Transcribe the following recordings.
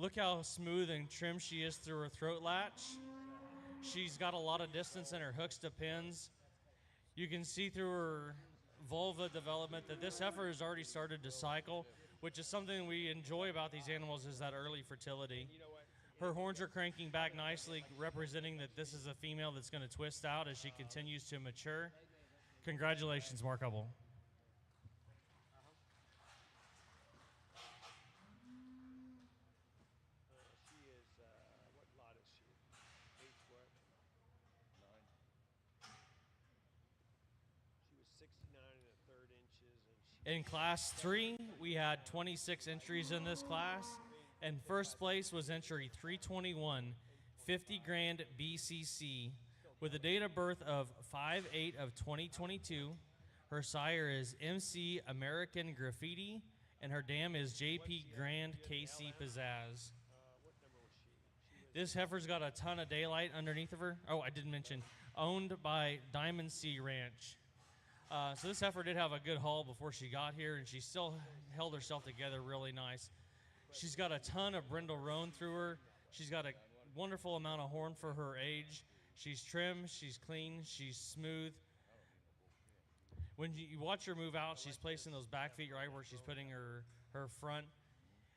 Look how smooth and trim she is through her throat latch. She's got a lot of distance in her hooks to pins. You can see through her vulva development that this heifer has already started to cycle, which is something we enjoy about these animals, is that early fertility. Her horns are cranking back nicely, representing that this is a female that's going to twist out as she continues to mature. Congratulations, Markable. She is, what lot is she? Eighth what? 9. She was 69 and a third inches. And she In Class 3, we had 26 entries in this class, and first place was entry 321, 50 grand BCC, with a date of birth of 5/8 of 2022. Her sire is MC American Graffiti, and her dam is JP Grand KC Pizzazz. what number was she? This heifer's got a ton of daylight underneath of her. Oh, I didn't mention, owned by Diamond Sea Ranch. So this heifer did have a good haul before she got here, and she still held herself together really nice. She's got a ton of brindle roan through her. She's got a wonderful amount of horn for her age. She's trim, she's clean, she's smooth. When you watch her move out, she's placing those back feet right where she's putting her front.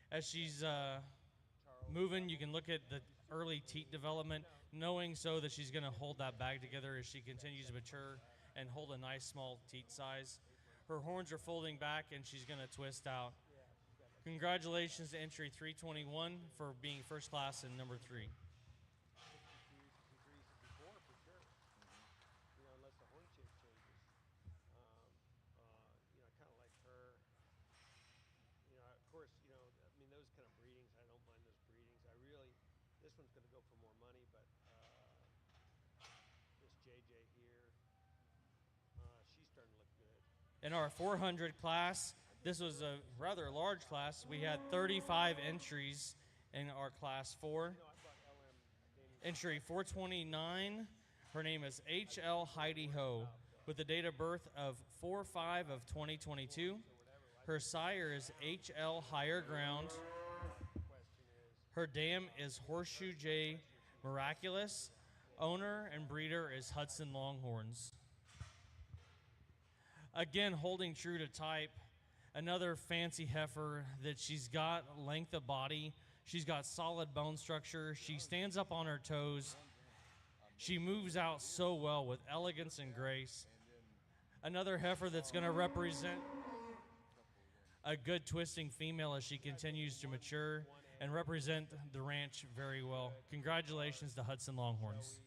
As she's moving, you can look at the early teat development, knowing so that she's going to hold that bag together as she continues to mature and hold a nice small teat size. Her horns are folding back and she's going to twist out. Congratulations to entry 321 for being first class in number 3. 63, 64 for sure. Unless the horn shape changes. Kind of like her. Of course, those kind of breedings, I don't mind those breedings. This one's going to go for more money, but this JJ here, she's starting to look good. In our 400 class, this was a rather large class. We had 35 entries in our class 4. Entry 429, her name is H.L. Heidi Ho, with the date of birth of 4/5 of 2022. Her sire is H.L. Higher Ground. Her dam is Horseshoe J Miraculous. Owner and breeder is Hudson Longhorns. Again, holding true to type, another fancy heifer that she's got length of body. She's got solid bone structure. She stands up on her toes. She moves out so well with elegance and grace. Another heifer that's going to represent a good twisting female as she continues to mature and represent the ranch very well. Congratulations to Hudson Longhorns.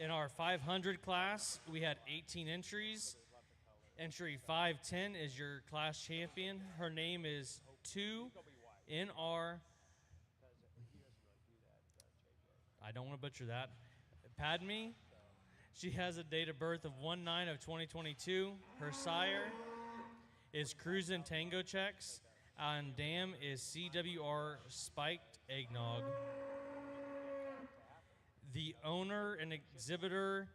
In our 500 class, we had 18 entries. Entry 510 is your class champion. Her name is 2NR. I don't want to butcher that. Padme. She has a date of birth of 1/9 of 2022. Her sire is Cruisin' Tango Checks, and dam is CWR Spiked Eggnog. The owner and exhibitor,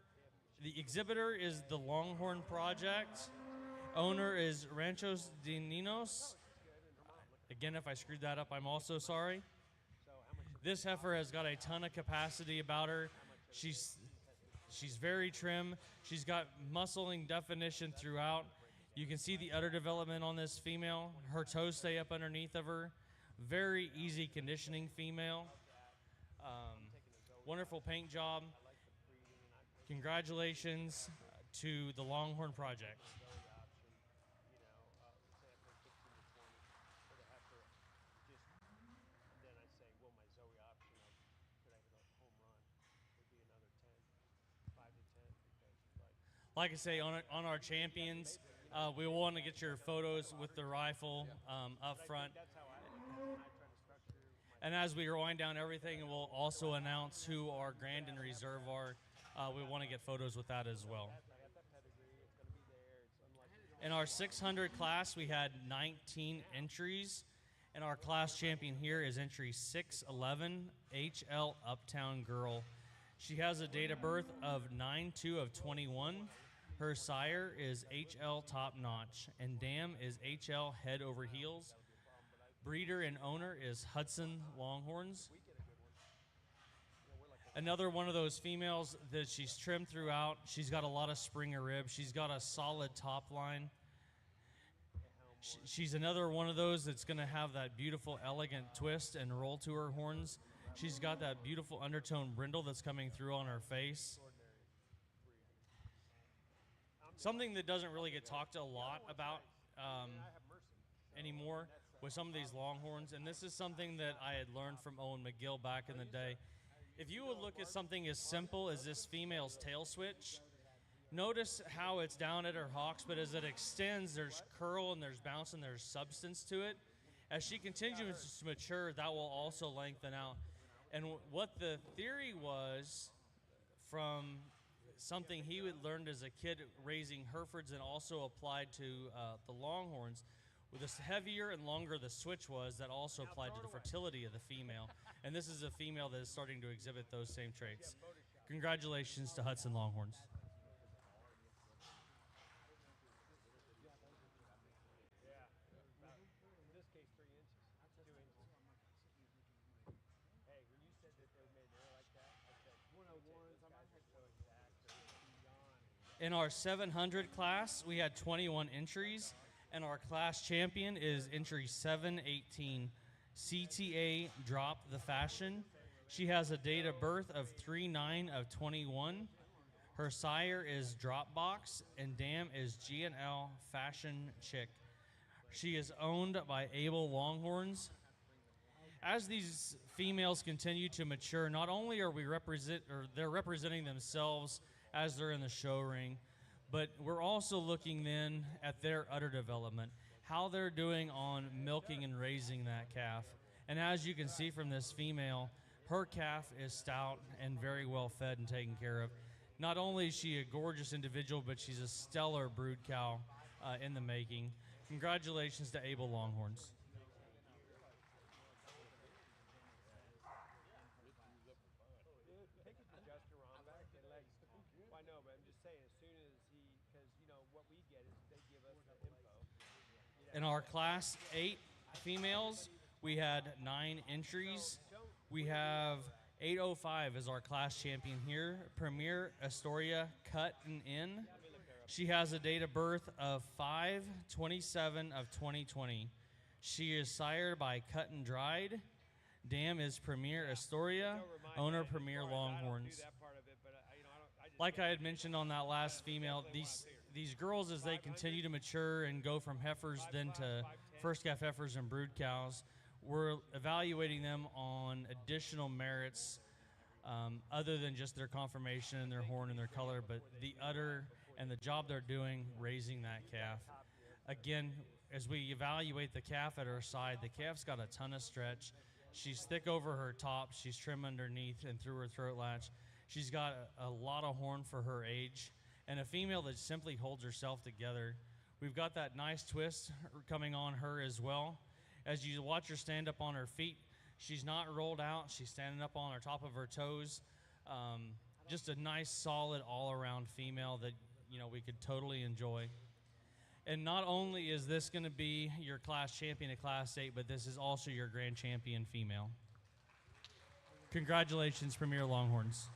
the exhibitor is the Longhorn Project. Owner is Ranchos de Ninos. Again, if I screwed that up, I'm also sorry. This heifer has got a ton of capacity about her. She's very trim. She's got muscling definition throughout. You can see the udder development on this female. Her toes stay up underneath of her. Very easy conditioning female. Wonderful paint job. Congratulations to the Longhorn Project. Like I say, on our champions, we want to get your photos with the rifle up front. And as we wind down everything, we'll also announce who our Grand and Reserve are. We want to get photos with that as well. In our 600 class, we had 19 entries, And our class champion here is entry 611, HL Uptown Girl. She has a date of birth of 9/2 of 21. Her sire is HL Top Notch, and dam is HL Head Over Heels. Breeder and owner is Hudson Longhorns. Another one of those females that she's trimmed throughout. She's got a lot of Springer rib. She's got a solid top line. She's another one of those that's going to have that beautiful, elegant twist and roll to her horns. She's got that beautiful undertone brindle that's coming through on her face. Something that doesn't really get talked a lot about anymore with some of these Longhorns, and this is something that I had learned from Owen McGill back in the day. If you would look at something as simple as this female's tail switch, notice how it's down at her hocks, but as it extends, there's curl and there's bounce and there's substance to it. As she continues to mature, that will also lengthen out. And what the theory was from something he had learned as a kid raising Herefords and also applied to the Longhorns, with the heavier and longer the switch was, that also applied to the fertility of the female. And this is a female that is starting to exhibit those same traits. Congratulations to Hudson Longhorns. In our 700 class, we had 21 entries, and our class champion is entry 718, CTA Drop the Fashion. She has a date of birth of 3/9 of 21. Her sire is Dropbox, and dam is G&L Fashion Chick. She is owned by Abel Longhorns. As these females continue to mature, not only are they're representing themselves as they're in the show ring, but we're also looking then at their udder development, how they're doing on milking and raising that calf. And as you can see from this female, her calf is stout and very well fed and taken care of. Not only is she a gorgeous individual, but she's a stellar brood cow in the making. Congratulations to Abel Longhorns. In our class 8 females, we had 9 entries. We have 805 as our class champion here, Premier Astoria Cut and In. She has a date of birth of 5/27 of 2020. She is sired by Cut and Dried. Dam is Premier Astoria, owner Premier Longhorns. Like I had mentioned on that last female, these girls, as they continue to mature and go from heifers then to first calf heifers and brood cows, we're evaluating them on additional merits other than just their conformation and their horn and their color, but the udder and the job they're doing raising that calf. Again, as we evaluate the calf at her side, the calf's got a ton of stretch. She's thick over her top. She's trim underneath and through her throat latch. She's got a lot of horn for her age, and a female that simply holds herself together. We've got that nice twist coming on her as well. As you watch her stand up on her feet, she's not rolled out. She's standing up on her top of her toes. Just a nice, solid, all-around female that we could totally enjoy. And not only is this going to be your class champion at Class 8, but this is also your grand champion female. Congratulations, Premier Longhorns.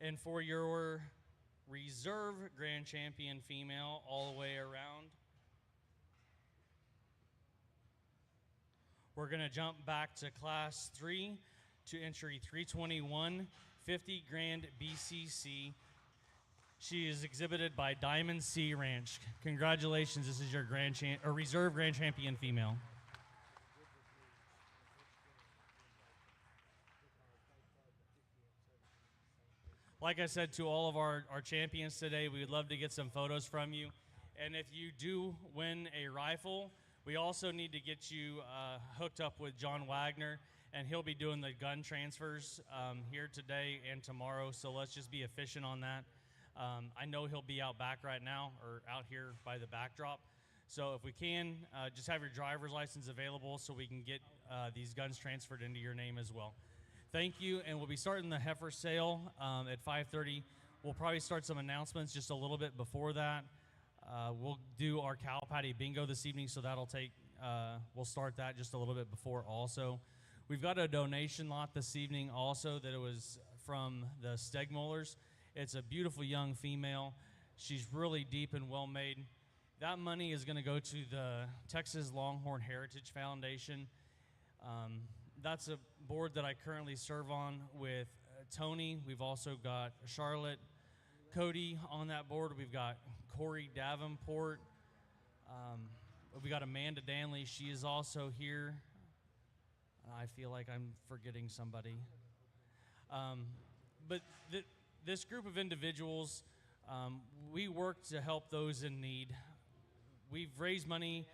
And for your reserve grand champion female all the way around, we're going to jump back to Class 3 to entry 321, 50 Grand BCC. She is exhibited by Diamond C Ranch. Congratulations, this is your reserve grand champion female. Like I said to all of our champions today, we would love to get some photos from you. And if you do win a rifle, we also need to get you hooked up with John Wagner and he'll be doing the gun transfers here today and tomorrow. So let's just be efficient on that. I know he'll be out back right now, or out here by the backdrop. So if we can, just have your driver's license available so we can get these guns transferred into your name as well. Thank you, and we'll be starting the heifer sale at 5:30. We'll probably start some announcements just a little bit before that. We'll do our cow patty bingo this evening, so that'll take, we'll start that just a little bit before also. We've got a donation lot this evening also that it was from the Stegmullers. It's a beautiful young female. She's really deep and well made. That money is going to go to the Texas Longhorn Heritage Foundation. That's a board that I currently serve on with Tony. We've also got Charlotte Cody on that board. We've got Corey Davenport. We got Amanda Danley. She is also here. I feel like I'm forgetting somebody. But this group of individuals, we work to help those in need. We've raised money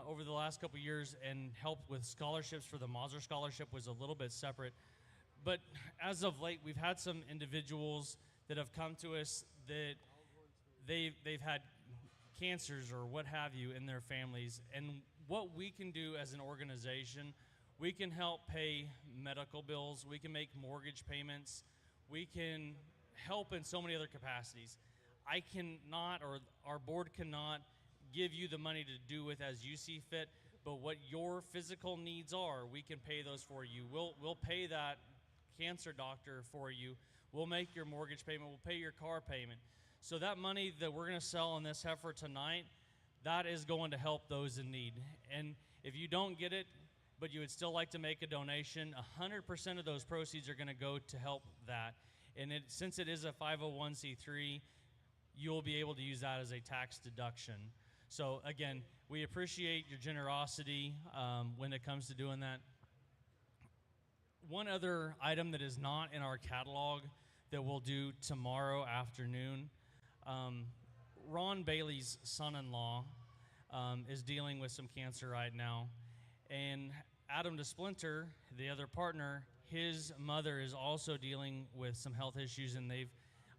over the last couple years and helped with scholarships. For the Mauser Scholarship was a little bit separate. But as of late, we've had some individuals that have come to us that they've had cancers or what have you in their families. And what we can do as an organization, we can help pay medical bills. We can make mortgage payments. We can help in so many other capacities. I cannot, or our board cannot, give you the money to do with as you see fit, but what your physical needs are, we can pay those for you. We'll pay that cancer doctor for you. We'll make your mortgage payment. We'll pay your car payment. So that money that we're going to sell on this heifer tonight, that is going to help those in need. And if you don't get it, but you would still like to make a donation, 100% of those proceeds are going to go to help that. And since it is a 501c3, you'll be able to use that as a tax deduction. So again, we appreciate your generosity when it comes to doing that. One other item that is not in our catalog that we'll do tomorrow afternoon, Ron Bailey's son-in-law is dealing with some cancer right now. And Adam DeSplinter, the other partner, his mother is also dealing with some health issues, and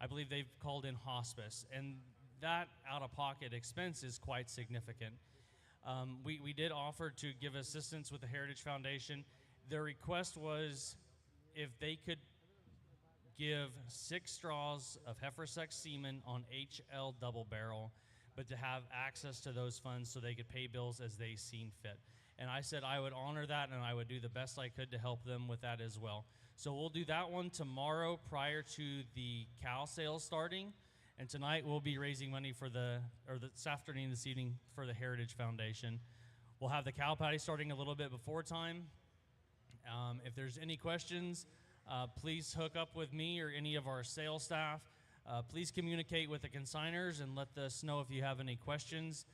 I believe they've called in hospice. And that out-of-pocket expense is quite significant. We did offer to give assistance with the Heritage Foundation. Their request was if they could give 6 straws of heifer sex semen on HL double barrel, but to have access to those funds so they could pay bills as they seen fit. And I said I would honor that, and I would do the best I could to help them with that as well. So we'll do that one tomorrow prior to the cow sales starting. And tonight we'll be raising money for this afternoon, this evening, for the Heritage Foundation. We'll have the cow patty starting a little bit before time. If there's any questions, please hook up with me or any of our sales staff. Please communicate with the consigners and let us know if you have any questions.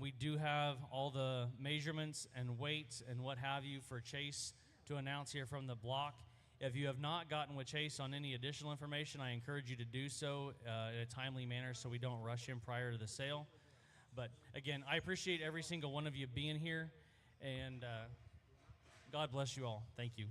We do have all the measurements and weights and what have you for Chase to announce here from the block. If you have not gotten with Chase on any additional information, I encourage you to do so in a timely manner so we don't rush him prior to the sale. But again, I appreciate every single one of you being here, and God bless you all. Thank you.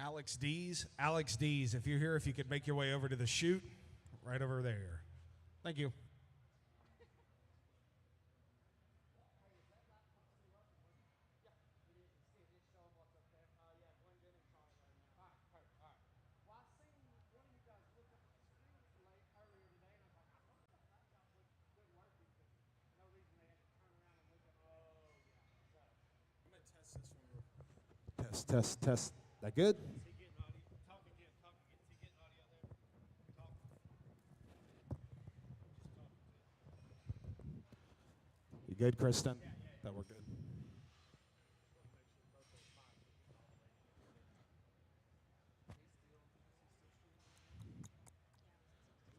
Alex Dees. Alex Dees, if you're here, if you could make your way over to the chute, right over there. Thank you. Test, test, test. That good? You good, Kristen? That we're good.